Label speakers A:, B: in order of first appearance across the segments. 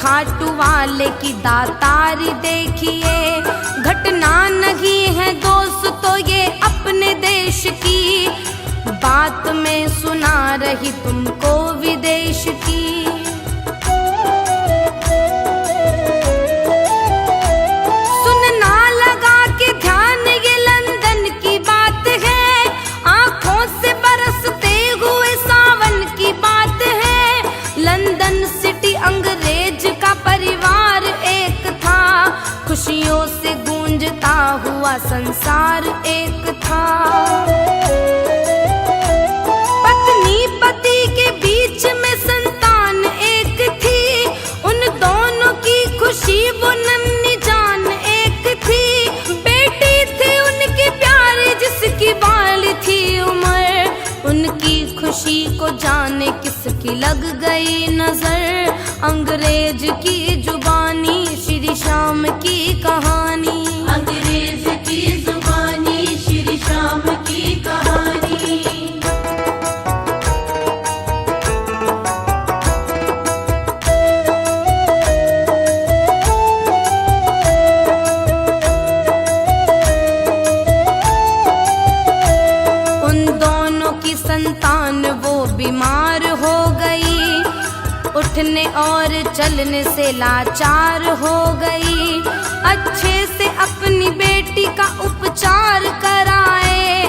A: खाटू वाले की दातारी देखिए। घटना नहीं है दोस्तों ये अपने देश की, बात मैं सुना रही तुमको विदेश की। सुनना लगा के ध्यान ये लंदन की बात है, आंखों से बरसते हुए सावन की बात है। लंदन सिटी अंग्रेज का परिवार एक था, खुशियों से गूंजता हुआ संसार एक था। पत्नी पति के बीच में संतान एक थी, उन दोनों की खुशी वो नन्ही जान एक थी। बेटी थी उनकी प्यारी जिसकी बाल थी उम्र, उनकी खुशी को जाने किसकी लग गई नजर। अंग्रेज की जुबानी श्री श्याम की कहानी,
B: अंग्रेज की जुबानी श्री श्याम की कहानी।
A: उन दोनों की संतान वो बीमार हो गई, उठने और चलने से लाचार हो गई। अच्छे से अपनी बेटी का उपचार कराए,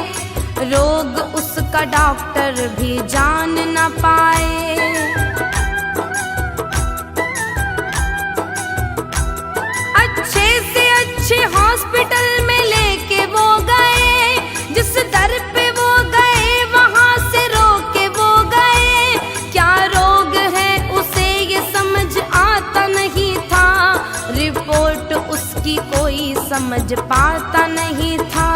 A: रोग उसका डॉक्टर भी जान न पाए। अच्छे से अच्छे हॉस्पिटल में लेके वो गए, जिस दर पे वो गए वहां से रोके वो गए। क्या रोग है उसे ये समझ आता नहीं था, रिपोर्ट उसकी कोई समझ पाता नहीं था।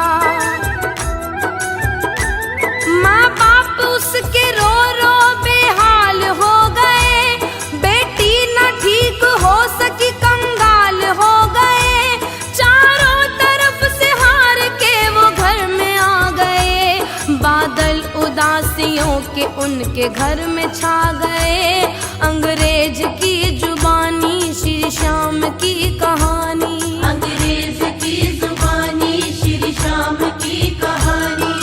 A: माँ बाप उसके रो रो बेहाल हो गए, बेटी न ठीक हो सकी कंगाल हो गए। चारों तरफ से हार के वो घर में आ गए, बादल उदासियों के उनके घर में छा गए। अंग्रेज की जुबानी श्री श्याम की कहानी,
B: अंग्रेज की जुबानी श्री श्याम की कहानी।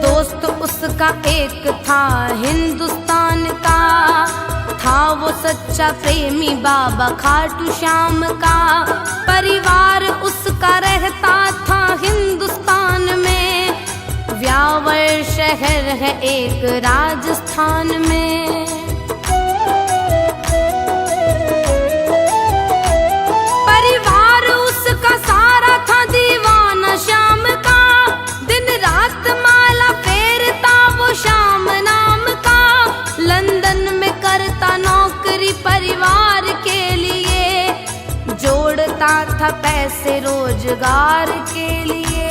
A: दोस्त उसका एक था हिंदुस्तान का, था वो सच्चा प्रेमी बाबा खाटू श्याम का। परिवार उसका रहता था हिंदुस्तान में, व्यावर शहर है एक राजस्थान में। परिवार उसका सारा था दीवाना श्याम का, दिन रात माला फेरता वो श्याम नाम का। लंदन में करता नौकरी परिवार के लिए, जोड़ता था पैसे रोजगार के लिए।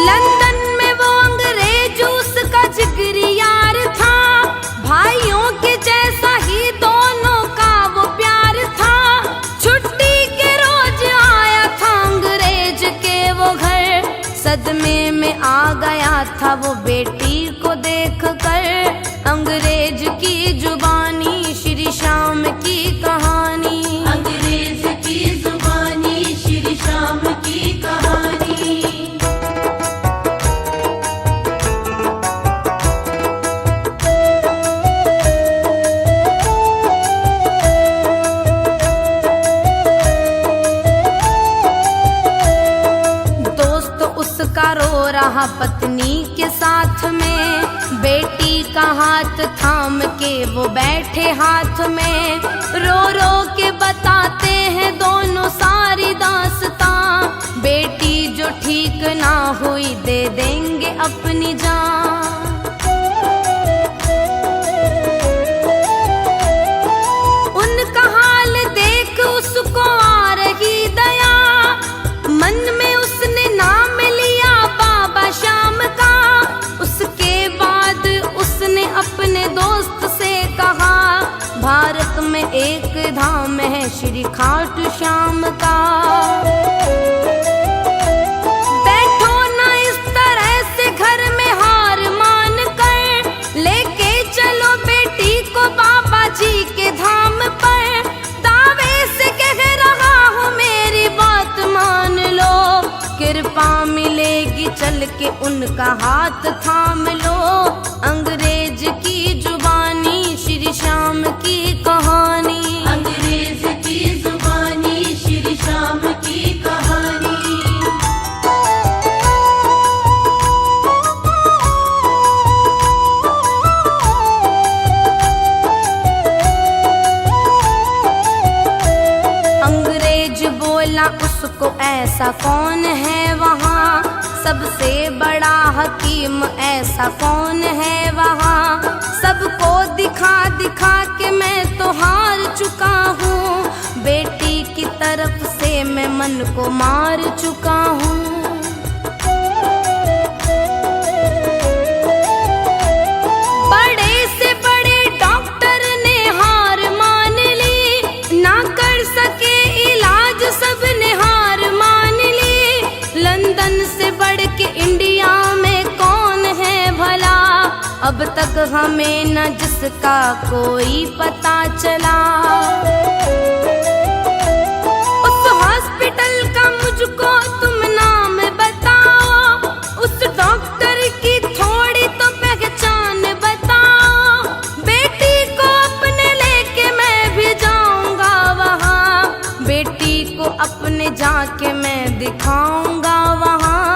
A: लंदन में वो अंग्रेज उसका जिगरी यार था, भाइयों के जैसा ही दोनों का वो प्यार था। छुट्टी के रोज आया था अंग्रेज के वो घर, सदमे में आ गया था वो बेटी को देख कर। अंग्रेज की जुबानी श्री श्याम की कहानी,
B: अंग्रेज की जुबानी श्री श्याम की कहानी।
A: दोस्त उसका रो रहा पत्नी के साथ में, बेटी का हाथ थाम के वो बैठे हाथ में। रो रो के बताते हैं दोनों सारी दास्तां, बेटी जो ठीक ना हुई दे देंगे अपनी जान। उनका हाल देख उसको आ रही दया, मन में उसने नाम लिया बाबा श्याम का। उसके बाद उसने अपने दोस्त से कहा, भारत में एक धाम है श्री खाटू श्याम का। बैठो ना इस तरह से घर में हार मान कर, लेके चलो बेटी को बाबा जी के धाम पर। दावे से कह रहा हूँ मेरी बात मान लो, कृपा मिलेगी चल के उनका हाथ थाम लो। अंग्रेज की जुबानी श्री श्याम की कहानी,
B: अंग्रेज की जुबानी श्री श्याम की कहानी।
A: अंग्रेज बोला उसको ऐसा कौन है वहाँ, सबसे बड़ा हकीम ऐसा कौन है वहाँ। सबको दिखा दिखा के मैं तो हार चुका हूँ, बेटी की तरफ से मैं मन को मार चुका हूँ। बड़े से बड़े डॉक्टर ने हार मान ली, ना कर सके इलाज सबने हार मान ली। लंदन से बढ़ के इंडिया में कौन है भला, अब तक हमें न जिसका कोई पता चला। उस हॉस्पिटल का मुझको तुम नाम बताओ, उस डॉक्टर की थोड़ी तो पहचान बताओ। बेटी को अपने लेके मैं भी जाऊंगा वहाँ, बेटी को अपने जाके मैं दिखाऊंगा वहाँ।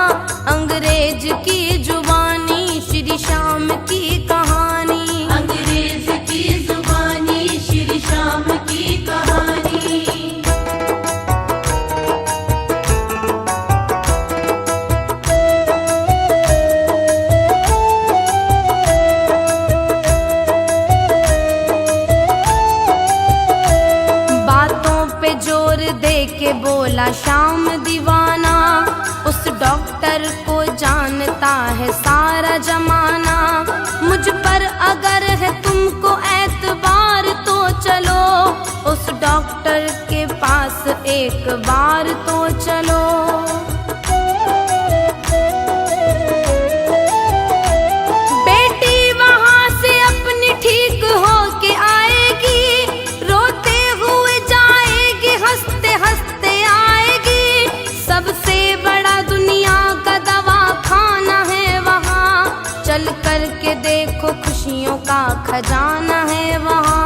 A: अंग्रेज की जुबानी श्री श्याम की कहानी,
B: अंग्रेज की जुबानी श्री श्याम की कहानी।
A: बातों पे जोर दे के बोला श्याम दीवाना, उस डॉक्टर को जानता है सारा जमाना। मुझ पर अगर है तुमको एतबार तो चलो, उस डॉक्टर के पास एक बार तो चलो। बेटी वहाँ से अपनी ठीक होके आएगी, रोते हुए जाएगी, हंसते हंसते आएगी। सबसे बड़ा दुनिया का दवाखाना है वहाँ, चल कर के देखो खुशियों का खजाना है वहाँ।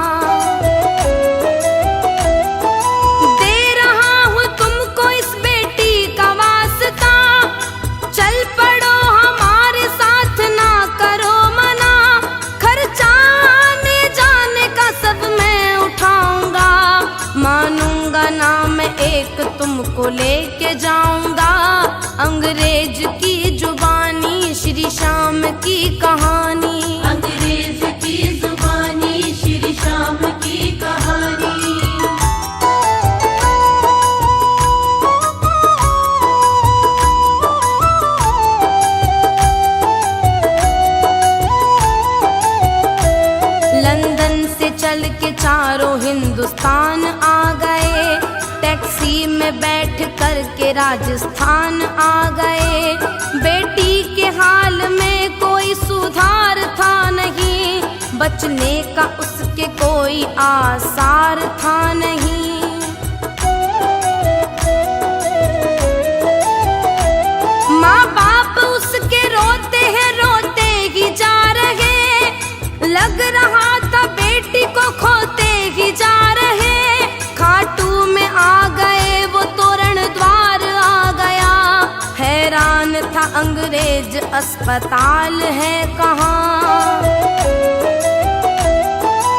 A: दे रहा हूँ तुमको इस बेटी का वास्ता, चल पड़ो हमारे साथ ना करो मना। खर्चा आने जाने का सब मैं उठाऊंगा, मानूंगा ना मैं एक तुमको लेके जाऊंगा। अंग्रेज की जुबानी श्री श्याम की कहानी,
B: अंग्रेज की जुबानी श्री श्याम की कहानी।
A: लंदन से चल के चारों हिंदुस्तान आ गए, टैक्सी में बैठ कर के राजस्थान आ गए। बेटी के हाल में कोई सुधार था नहीं, बचने का उसके कोई आसार था नहीं। माँ बाप उसके रोते हैं, रोते ही जा रहे, लग रहा था बेटी को खोते ही जा रहे। खाटू में आ गए वो तोरण द्वार आ गया, हैरान था अंग्रेज अस्पताल है कहाँ।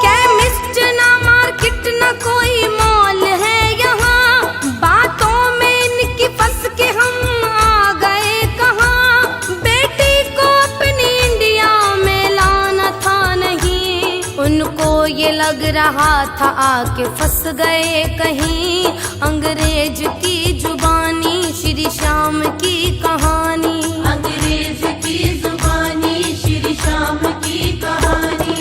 A: केमिस्ट ना मार्केट ना कोई मॉल है यहाँ, बातों में इनकी फंस के हम आ गए कहाँ। बेटी को अपनी इंडिया में लाना था नहीं, उनको ये लग रहा था आके फंस गए कहीं। अंग्रेज की जुबानी श्री श्याम की कहानी,
B: अंग्रेज की जुबानी श्री श्याम की कहानी।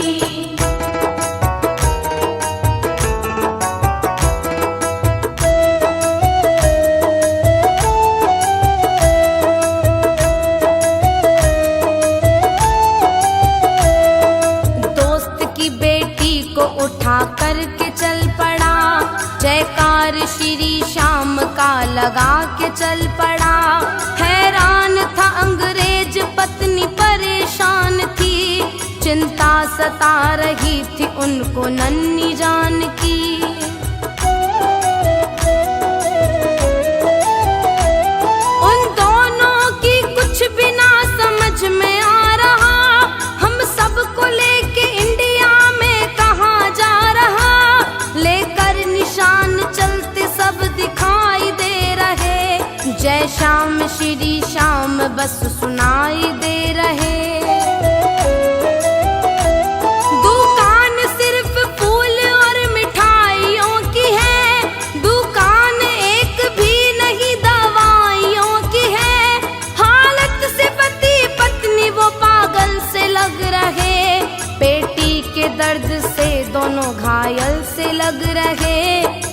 A: शाम का लगा के चल पड़ा। हैरान था अंग्रेज, पत्नी परेशान थी, चिंता सता रही थी उनको नन्ही जान की। उन दोनों की कुछ भी ना समझ में आ रहा, हम सबको लेके इंडिया में कहाँ जा रहा। लेकर निशान चलते सब दिखाई दे रहे, जय श्याम श्री श्याम बस सुनाई दे रहे। दुकान सिर्फ फूल और मिठाइयों की है, दुकान एक भी नहीं दवाइयों की है। हालत से पति पत्नी वो पागल से लग रहे, बेटी के दर्द से दोनों घायल से लग रहे।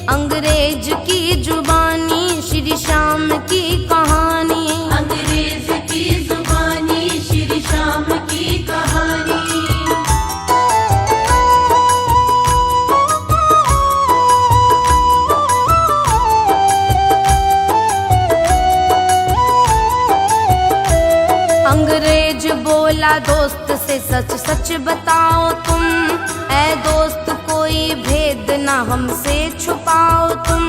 A: अंग्रेज की जुबानी श्री श्याम की कहानी,
B: अंग्रेज की जुबानी श्री श्याम की कहानी।
A: अंग्रेज बोला दोस्त से सच सच बताओ तुम, ऐ दोस्त कोई भेद ना हमसे छुपाओ तुम।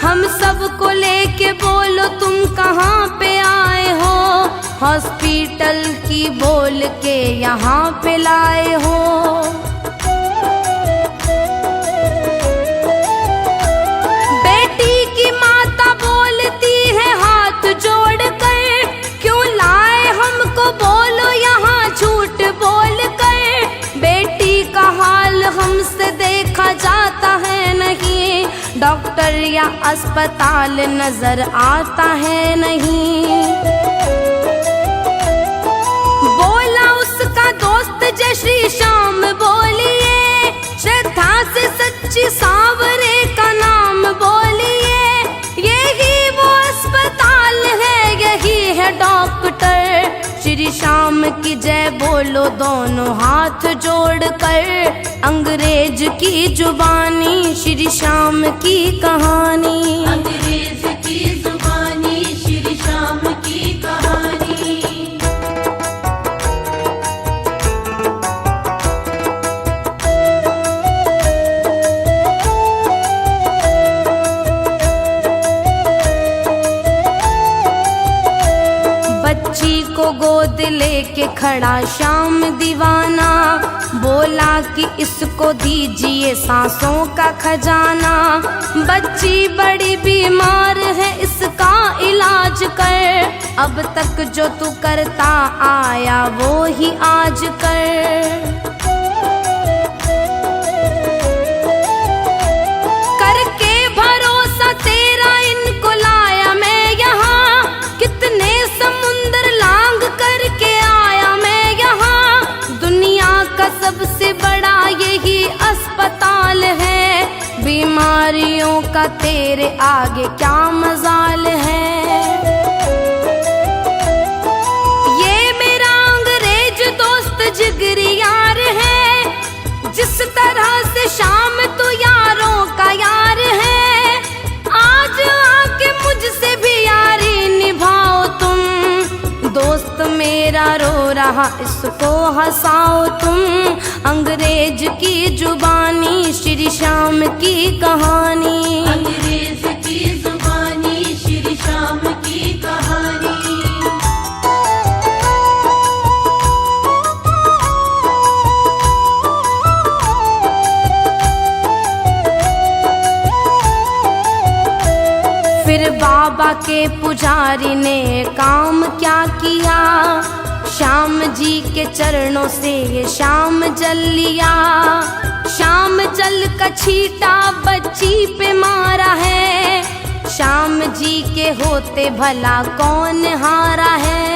A: हम सबको लेके बोलो तुम कहाँ पे आए हो, हॉस्पिटल की बोल के यहाँ पे लाए हो। बेटी की माता बोलती है हाथ जोड़ कर, क्यों लाए हमको बोलो यहाँ झूठ बोल कर। बेटी का हाल हमसे देखा जाता है नहीं, डॉक्टर या अस्पताल नजर आता है नहीं। बोला उसका दोस्त जय श्री श्याम बोलिए, श्रद्धा से सच्ची सांवरे का नाम बोलिए। यही वो अस्पताल है, यही है डॉक्टर। श्री श्याम की जय बोलो दोनों हाथ जोड़कर, अंग्रेज की जुबानी श्री श्याम की कहानी,
B: अंग्रेज की जुबानी श्री श्याम की कहानी।
A: बच्ची को गोद लेके खड़ा श्याम दीवाना, बोला कि इसको दीजिए सांसों का खजाना। बच्ची बड़ी बीमार है, इसका इलाज कर, अब तक जो तू करता आया वो ही आज कर। करके भरोसा तेरा इनको लाया मैं यहाँ, कितने समुंदर लांग करके आया मैं यहाँ। दुनिया का सबसे बड़ा यही अस्पताल है, बीमारियों का तेरे आगे क्या मजाल है। ये मेरा अंग्रेज दोस्त जिगरी यार है, जिस तरह से शाम तू यारों का यार है। आज आके मुझसे भी यारी निभाओ तुम, दोस्त मेरा रो रहा इसको हंसाओ तुम। अंग्रेज की जुबानी श्री श्याम की कहानी,
B: अंग्रेज की जुबानी श्री श्याम की कहानी।
A: फिर बाबा के पुजारी ने काम क्या किया, श्याम जी के चरणों से ये श्याम जल लिया। श्याम जल का छींटा बच्ची पे मारा है, श्याम जी के होते भला कौन हारा है।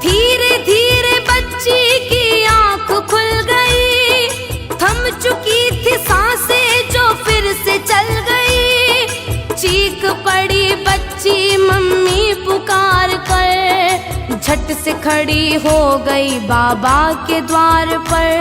A: धीरे धीरे बच्ची की आंख खुल गई, थम चुकी थी सांसें जो फिर से चल गई। चीख पड़ी बच्ची मम्मी पुकार कर, झट से खड़ी हो गई बाबा के द्वार पर।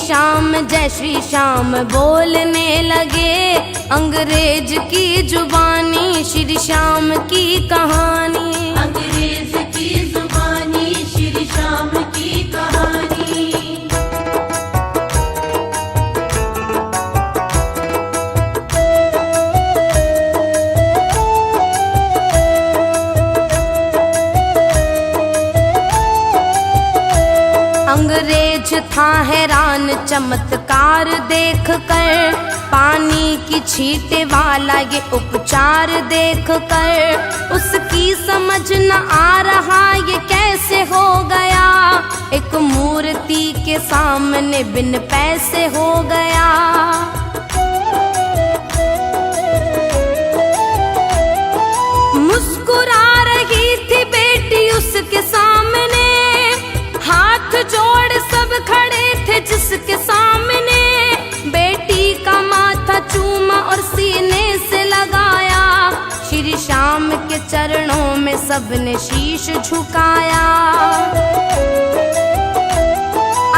A: श्री श्याम बोलने लगे। अंग्रेज की जुबानी श्री श्याम की कहानी।
B: अंग्रेज की जुबानी श्री श्याम की कहानी।
A: अंग्रेज था हैरान चमत्कार देख कर, पानी की छींटे वाला ये उपचार देख कर। उसकी समझ न आ रहा ये कैसे हो गया, एक मूर्ति के सामने बिन पैसे हो गया। मुस्कुरा रही थी बेटी उसके सामने, हाथ जोड़ सब खड़े थे जिसके सामने। बेटी का माथा चूमा और सीने से लगाया, श्री श्याम के चरणों में सबने शीश झुकाया।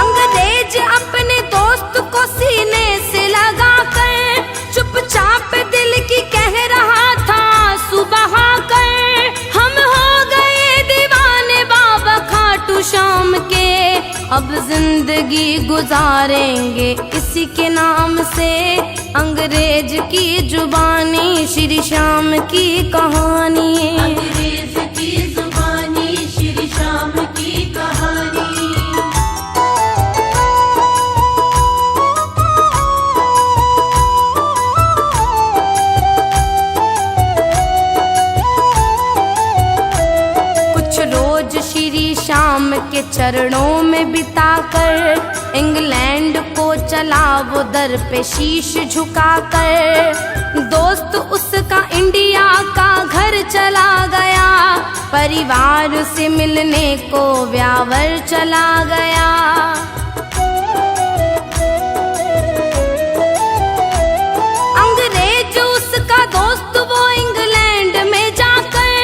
A: अंग्रेज अपने दोस्त को सीने से लगाकर चुपचाप दिल की कह रहा था सुबह कर, हम हो गए दीवाने बाबा खाटू श्याम के, अब जिंदगी गुजारेंगे इसी के नाम से। अंग्रेज की जुबानी श्री श्याम की कहानी।
B: अंग्रेज की जुबानी श्री श्याम की कहानी।
A: श्री श्याम के चरणों में बिताकर इंग्लैंड को चला वो दर पे शीश झुकाकर। दोस्त उसका इंडिया का घर चला गया, परिवार से मिलने को व्यावर चला गया। अंग्रेज उसका दोस्त वो इंग्लैंड में जाकर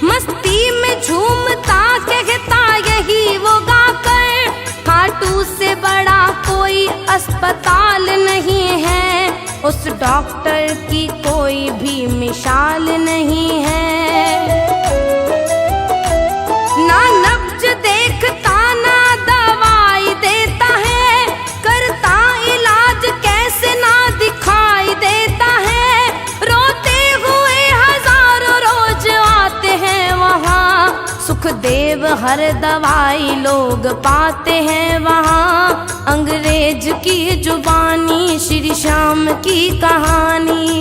A: मस्ती में झूमता कहता यही वो गाकर, खाटू से बड़ा कोई अस्पताल नहीं है, उस डॉक्टर की कोई भी मिसाल नहीं है। ना नब्ज देखता ना दवाई देता है, करता इलाज कैसे ना दिखाई देता है। रोते हुए हजारों रोज आते हैं वहाँ, सुखदेव हर दवाई लोग पाते हैं वहाँ। अंग्रेज की जुबानी श्री श्याम की कहानी।